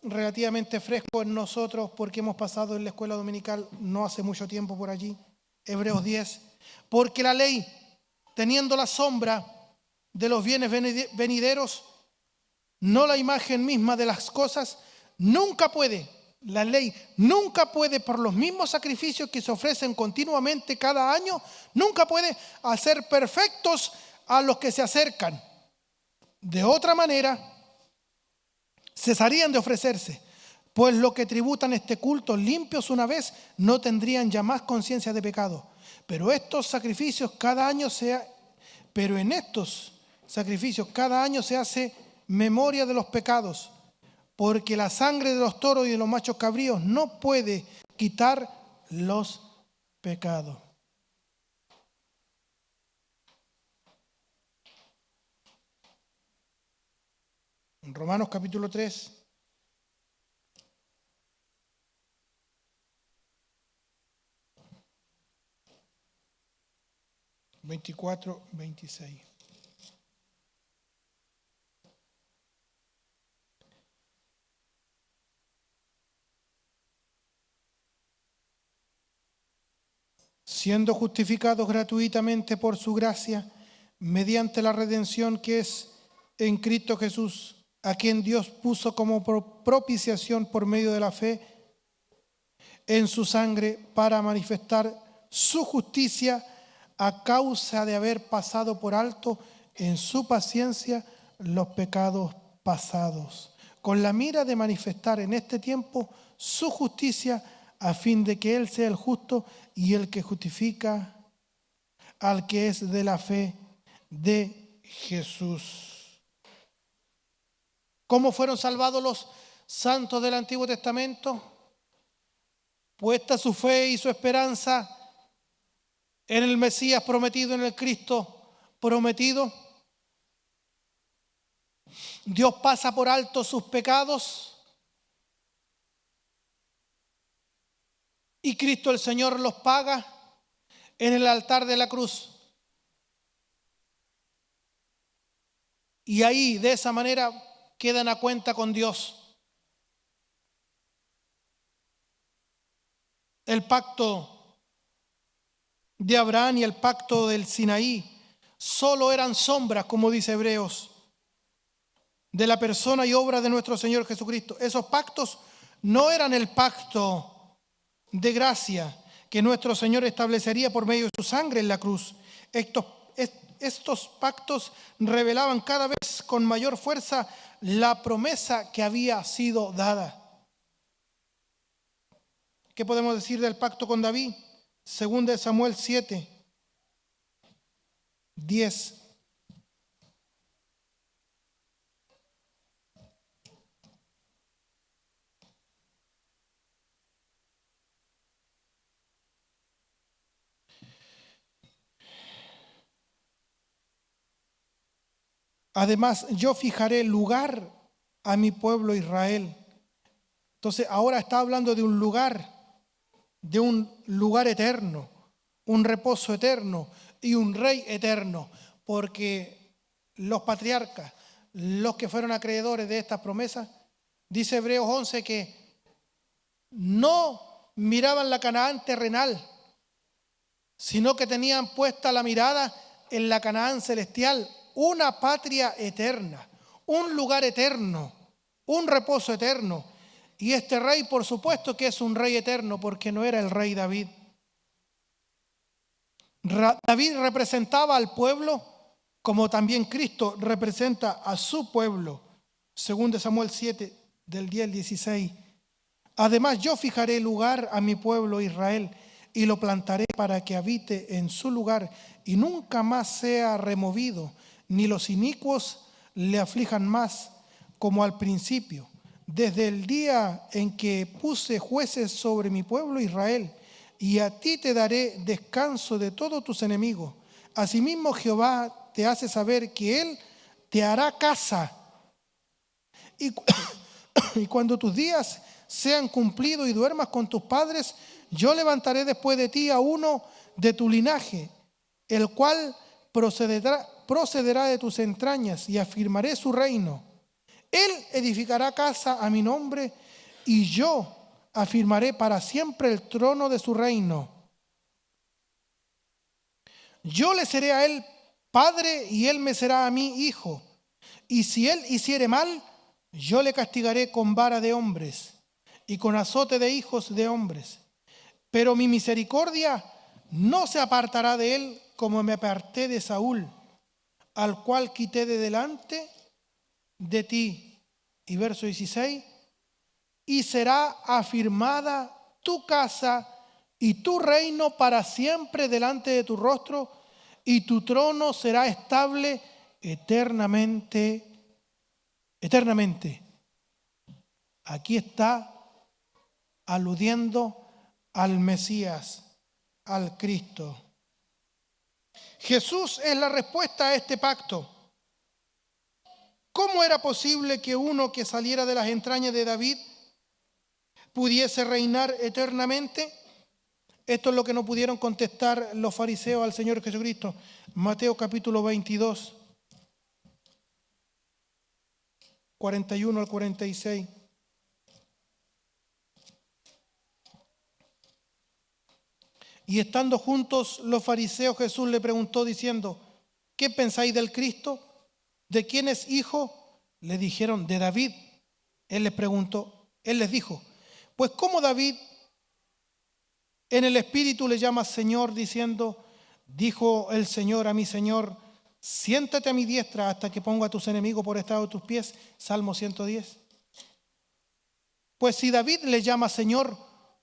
relativamente fresco en nosotros porque hemos pasado en la escuela dominical no hace mucho tiempo por allí. Hebreos 10, porque la ley, teniendo la sombra de los bienes venideros, no la imagen misma de las cosas, nunca puede, la ley nunca puede, por los mismos sacrificios que se ofrecen continuamente cada año, nunca puede hacer perfectos a los que se acercan. De otra manera, cesarían de ofrecerse, pues los que tributan este culto limpios una vez no tendrían ya más conciencia de pecado. Pero en estos sacrificios cada año se hace memoria de los pecados, porque la sangre de los toros y de los machos cabríos no puede quitar los pecados. En Romanos capítulo 3, (24, 26). Siendo justificados gratuitamente por su gracia, mediante la redención que es en Cristo Jesús, a quien Dios puso como propiciación por medio de la fe en su sangre para manifestar su justicia a causa de haber pasado por alto en su paciencia los pecados pasados, con la mira de manifestar en este tiempo su justicia a fin de que Él sea el justo y el que justifica al que es de la fe de Jesús. ¿Cómo fueron salvados los santos del Antiguo Testamento? Puesta su fe y su esperanza en el Mesías prometido, en el Cristo prometido. Dios pasa por alto sus pecados y Cristo el Señor los paga en el altar de la cruz. Y ahí, de esa manera, quedan a cuenta con Dios. El pacto de Abraham y el pacto del Sinaí solo eran sombras, como dice Hebreos, de la persona y obra de nuestro Señor Jesucristo. Esos pactos no eran el pacto de gracia que nuestro Señor establecería por medio de su sangre en la cruz. Estos pactos revelaban cada vez con mayor fuerza la promesa que había sido dada. ¿Qué podemos decir del pacto con David? 2 Samuel 7, 10. Además, yo fijaré lugar a mi pueblo Israel. Entonces, ahora está hablando de un lugar eterno, un reposo eterno y un rey eterno, porque los patriarcas, los que fueron acreedores de estas promesas, dice Hebreos 11 que no miraban la Canaán terrenal, sino que tenían puesta la mirada en la Canaán celestial, una patria eterna, un lugar eterno, un reposo eterno. Y este rey, por supuesto que es un rey eterno, porque no era el rey David. David representaba al pueblo, como también Cristo representa a su pueblo. Según de Samuel 7, del 10 al 16. Además, yo fijaré lugar a mi pueblo Israel y lo plantaré para que habite en su lugar y nunca más sea removido, ni los inicuos le aflijan más como al principio, desde el día en que puse jueces sobre mi pueblo Israel. Y a ti te daré descanso de todos tus enemigos. Asimismo, Jehová te hace saber que Él te hará casa. Y cuando tus días sean cumplidos y duermas con tus padres, yo levantaré después de ti a uno de tu linaje, el cual procederá de tus entrañas, y afirmaré su reino. Él edificará casa a mi nombre, y yo afirmaré para siempre el trono de su reino. Yo le seré a él padre, y él me será a mí hijo. Y si él hiciere mal, yo le castigaré con vara de hombres y con azote de hijos de hombres. Pero mi misericordia no se apartará de él, como me aparté de Saúl, al cual quité de delante de ti. Y verso 16. Y será afirmada tu casa y tu reino para siempre delante de tu rostro, y tu trono será estable eternamente. Eternamente. Aquí está aludiendo al Mesías, al Cristo. Jesús es la respuesta a este pacto. ¿Cómo era posible que uno que saliera de las entrañas de David pudiese reinar eternamente? Esto es lo que no pudieron contestar los fariseos al Señor Jesucristo. Mateo capítulo 22, 41 al 46. Y estando juntos los fariseos, Jesús le preguntó diciendo: ¿qué pensáis del Cristo? ¿De quién es hijo? Le dijeron: de David. Él les dijo: pues ¿cómo David en el Espíritu le llama Señor, diciendo: dijo el Señor a mi Señor, siéntate a mi diestra hasta que ponga a tus enemigos por estrado de tus pies? Salmo 110. Pues si David le llama Señor,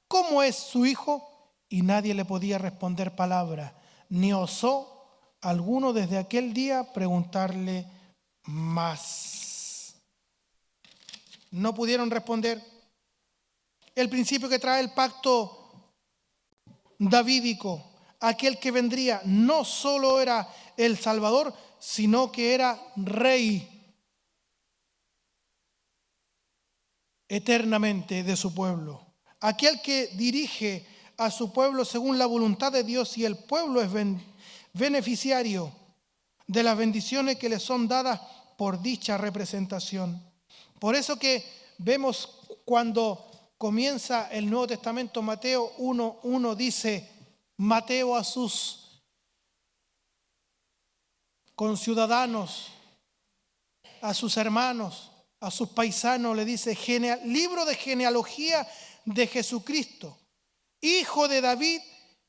¿cómo es su hijo? Y nadie le podía responder palabra, ni osó alguno desde aquel día preguntarle más. No pudieron responder. El principio que trae el pacto davídico, aquel que vendría, no solo era el Salvador, sino que era rey eternamente de su pueblo. Aquel que dirige a su pueblo según la voluntad de Dios, y el pueblo es beneficiario de las bendiciones que le son dadas por dicha representación. Por eso que vemos cuando comienza el Nuevo Testamento, Mateo 1:1 dice, Mateo a sus conciudadanos, a sus hermanos, a sus paisanos, le dice: libro de genealogía de Jesucristo, hijo de David,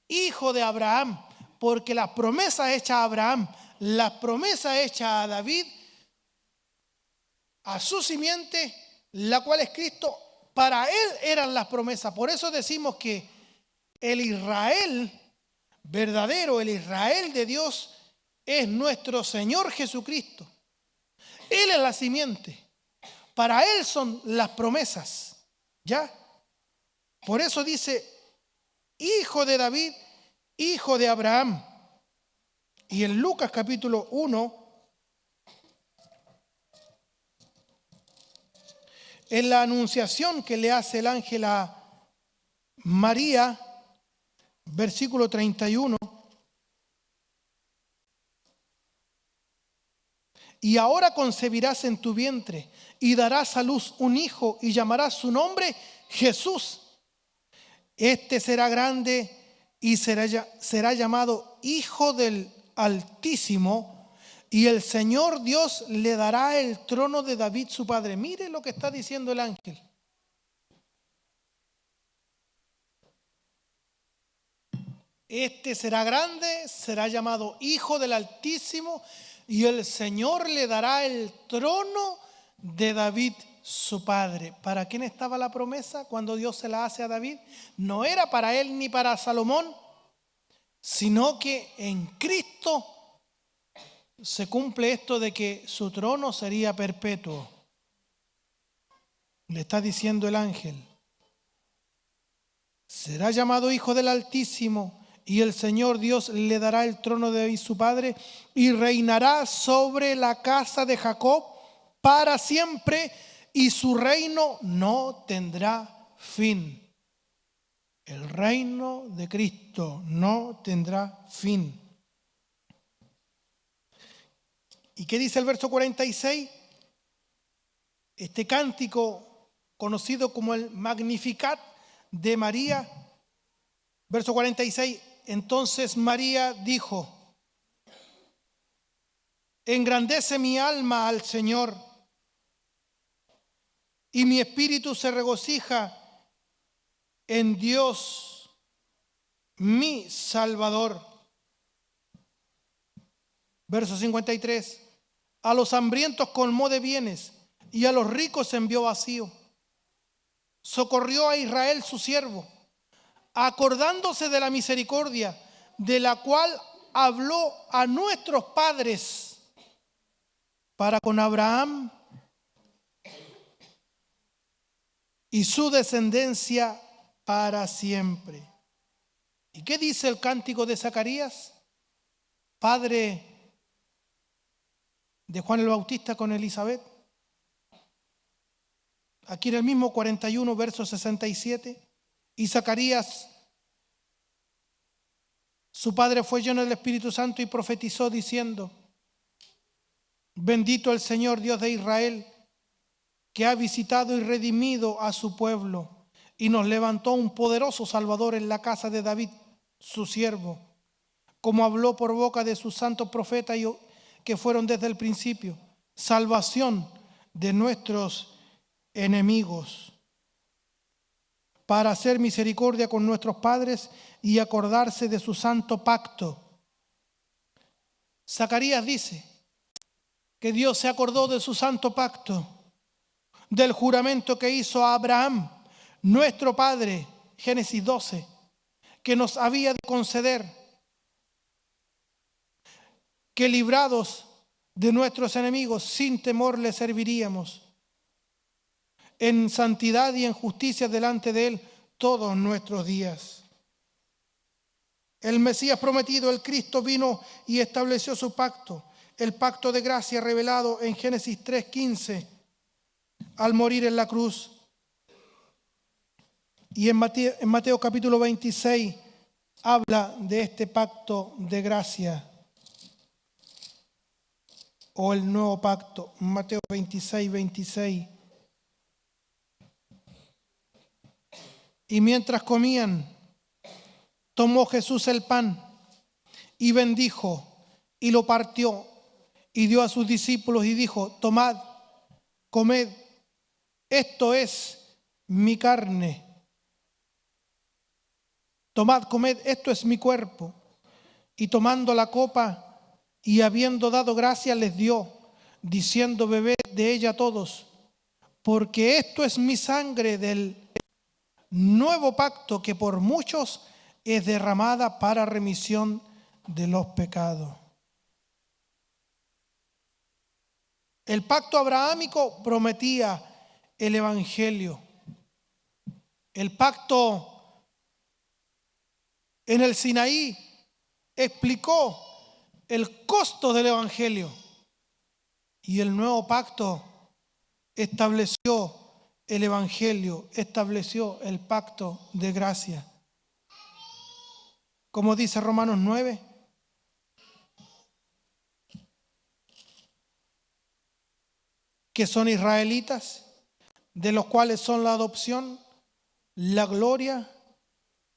hijo de Abraham. Porque la promesa hecha a Abraham, la promesa hecha a David, a su simiente, la cual es Cristo, para él eran las promesas. Por eso decimos que el Israel verdadero, el Israel de Dios, es nuestro Señor Jesucristo. Él es la simiente. Para él son las promesas. ¿Ya? Por eso dice: hijo de David, hijo de Abraham. Y en Lucas capítulo 1, en la anunciación que le hace el ángel a María, versículo 31. Y ahora concebirás en tu vientre y darás a luz un hijo y llamarás su nombre Jesús. Este será grande y será llamado Hijo del Altísimo, y el Señor Dios le dará el trono de David su padre. Mire lo que está diciendo el ángel. Este será grande, será llamado Hijo del Altísimo, y el Señor le dará el trono de David, su padre. ¿Para quién estaba la promesa cuando Dios se la hace a David? No era para él ni para Salomón, sino que en Cristo se cumple esto de que su trono sería perpetuo. Le está diciendo el ángel: será llamado Hijo del Altísimo, y el Señor Dios le dará el trono de David su padre, y reinará sobre la casa de Jacob para siempre, y su reino no tendrá fin. El reino de Cristo no tendrá fin. ¿Y qué dice el verso 46? Este cántico conocido como el Magnificat de María. Verso 46, entonces María dijo: engrandece mi alma al Señor, y mi espíritu se regocija en Dios, mi Salvador. Verso 53, a los hambrientos colmó de bienes, y a los ricos envió vacío. Socorrió a Israel su siervo, acordándose de la misericordia de la cual habló a nuestros padres para con Abraham y su descendencia para siempre. ¿Y qué dice el cántico de Zacarías, padre de Juan el Bautista con Elizabeth? Aquí en el mismo 41, verso 67. Y Zacarías, su padre, fue lleno del Espíritu Santo y profetizó diciendo: bendito el Señor Dios de Israel, que ha visitado y redimido a su pueblo, y nos levantó un poderoso Salvador en la casa de David, su siervo, como habló por boca de sus santos profetas que fueron desde el principio, salvación de nuestros enemigos, para hacer misericordia con nuestros padres y acordarse de su santo pacto. Zacarías dice que Dios se acordó de su santo pacto, del juramento que hizo a Abraham, nuestro padre, Génesis 12, que nos había de conceder que librados de nuestros enemigos sin temor le serviríamos en santidad y en justicia delante de Él todos nuestros días. El Mesías prometido, el Cristo, vino y estableció su pacto, el pacto de gracia revelado en Génesis 3:15, al morir en la cruz. Y en Mateo capítulo 26 habla de este pacto de gracia, o el nuevo pacto. Mateo 26:26. Y mientras comían, tomó Jesús el pan y bendijo y lo partió y dio a sus discípulos y dijo: tomad, comed, esto es mi carne. Tomad, comed, esto es mi cuerpo. Y tomando la copa y habiendo dado gracias les dio, diciendo: bebed de ella todos, porque esto es mi sangre del nuevo pacto, que por muchos es derramada para remisión de los pecados. El pacto abrahámico prometía el evangelio. El pacto en el Sinaí explicó el costo del evangelio. Y el nuevo pacto estableció el evangelio, estableció el pacto de gracia. Como dice Romanos 9, que son israelitas, de los cuales son la adopción, la gloria,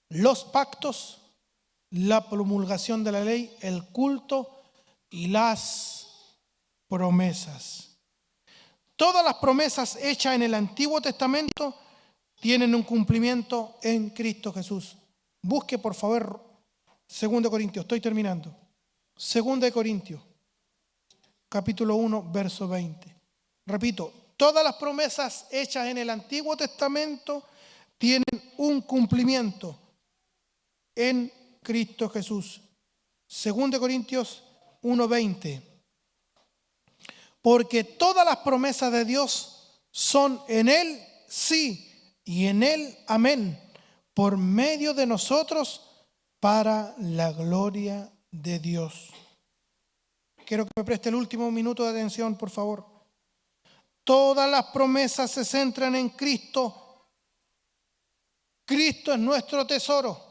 los pactos, la promulgación de la ley, el culto y las promesas. Todas las promesas hechas en el Antiguo Testamento tienen un cumplimiento en Cristo Jesús. Busque por favor 2 de Corintios, estoy terminando. 2 de Corintios, capítulo 1, verso 20. Repito, todas las promesas hechas en el Antiguo Testamento tienen un cumplimiento en Cristo Jesús. 2 de Corintios 1, 20. Porque todas las promesas de Dios son en Él sí y en Él amén, por medio de nosotros para la gloria de Dios. Quiero que me preste el último minuto de atención, por favor. Todas las promesas se centran en Cristo. Cristo es nuestro tesoro.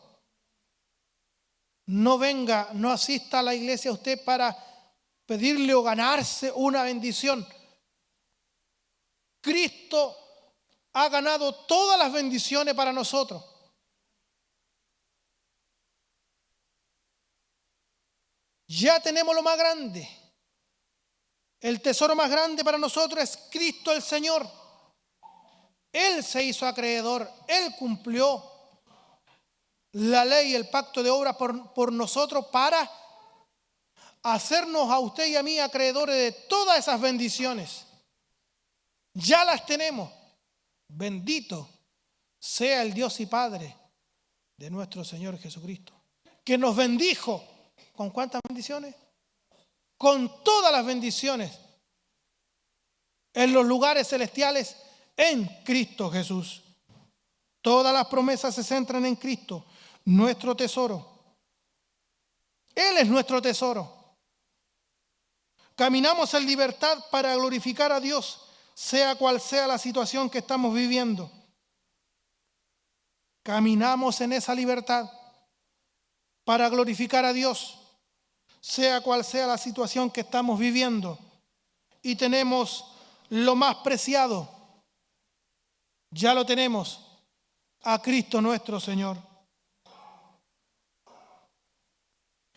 No venga, no asista a la iglesia usted para pedirle o ganarse una bendición. Cristo ha ganado todas las bendiciones para nosotros. Ya tenemos lo más grande. El tesoro más grande para nosotros es Cristo el Señor. Él se hizo acreedor. Él cumplió la ley y el pacto de obra por nosotros para hacernos a usted y a mí acreedores de todas esas bendiciones. Ya las tenemos. Bendito sea el Dios y Padre de nuestro Señor Jesucristo, que nos bendijo. ¿Con cuántas bendiciones? Con todas las bendiciones en los lugares celestiales en Cristo Jesús. Todas las promesas se centran en Cristo, nuestro tesoro. Él es nuestro tesoro. Caminamos en libertad para glorificar a Dios, sea cual sea la situación que estamos viviendo. Caminamos en esa libertad para glorificar a Dios, sea cual sea la situación que estamos viviendo. Y tenemos lo más preciado, ya lo tenemos, a Cristo nuestro Señor.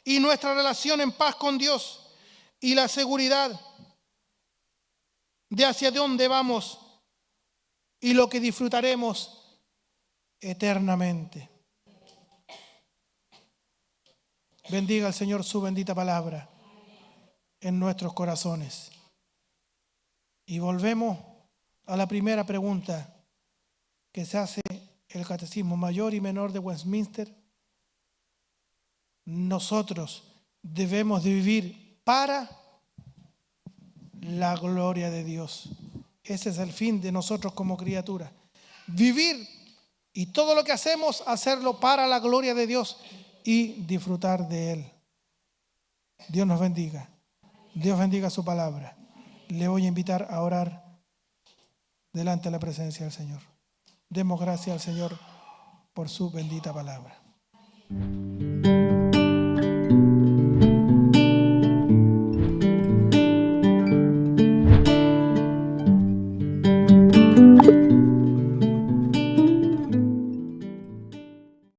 Y nuestra relación en paz con Dios y la seguridad de hacia dónde vamos y lo que disfrutaremos eternamente. Bendiga al Señor su bendita palabra en nuestros corazones. Y volvemos a la primera pregunta que se hace el Catecismo Mayor y Menor de Westminster. Nosotros debemos de vivir para la gloria de Dios. Ese es el fin de nosotros como criaturas. Vivir y todo lo que hacemos, hacerlo para la gloria de Dios y disfrutar de Él. Dios nos bendiga. Dios bendiga su palabra. Le voy a invitar a orar delante de la presencia del Señor. Demos gracias al Señor por su bendita palabra.